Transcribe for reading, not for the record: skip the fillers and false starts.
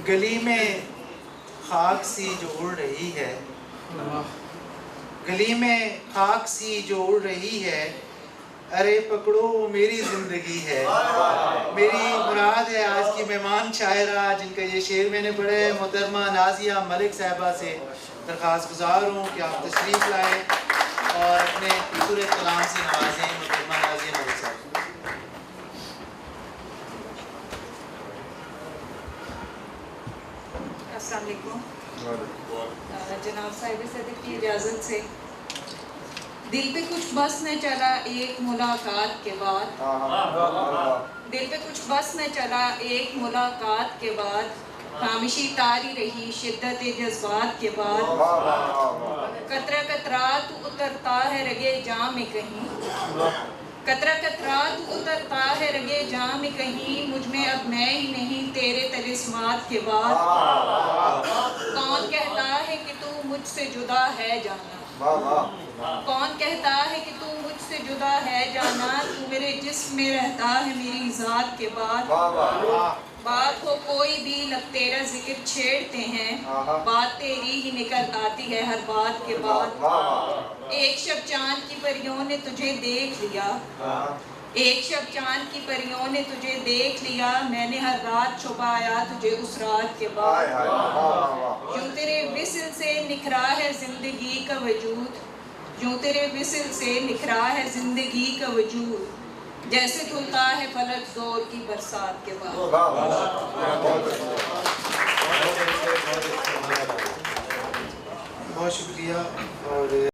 گلی میں خاک سی جو اڑ رہی ہے، گلی میں خاک سی جو اڑ رہی ہے، ارے پکڑو میری زندگی ہے۔ میری مراد ہے آج کی مہمان شاعرہ جن کا یہ شعر میں نے پڑھا ہے، محترمہ نازیہ ملک صاحبہ سے درخواست گزار ہوں کہ آپ تشریف لائیں اور اپنے خوبصورت کلام سے نوازیں محترمہ نازیہ ملک صاحب۔ السلام علیکم۔ جناب صاحب صدر کی اجازت سے، دل پہ کچھ بس نہ چلا ایک ملاقات کے بعد، دل پہ کچھ بس نہ چلا ایک ملاقات کے بعد، خاموشی طاری رہی شدت جذبات کے بعد، قطرہ قطرہ تو اترتا ہے رگے جاں میں کہیں، قطرہ قطرہ تو اترتا ہے رگے جاں میں کہیں، مجھ میں اب میں ہی نہیں تیرے طلسمات کے بعد، کون کہتا ہے کہ تو مجھ سے جدا ہے جانا، کون کہتا ہے کہ تو مجھ سے جدا ہے جانا، تو میرے جسم میں رہتا ہے میری ذات کے بعد، بات ہو کوئی بھی لب تیرا ذکر چھیڑتے ہیں، بات تیری ہی نکل آتی ہے ہر بات کے بعد، ایک شب چاند کی پریوں نے تجھے دیکھ لیا، ایک شب چاند کی پریوں نے تجھے دیکھ لیا، میں نے ہر رات چھپایا تجھے اس رات کے بعد، یوں تیرے وصل سے نکھرا ہے زندگی کا وجود، یوں تیرے وصل سے نکھرا ہے زندگی کا وجود، جیسے دھلتا ہے فلک زور کی برسات کے بعد۔ بہت شکریہ۔ اور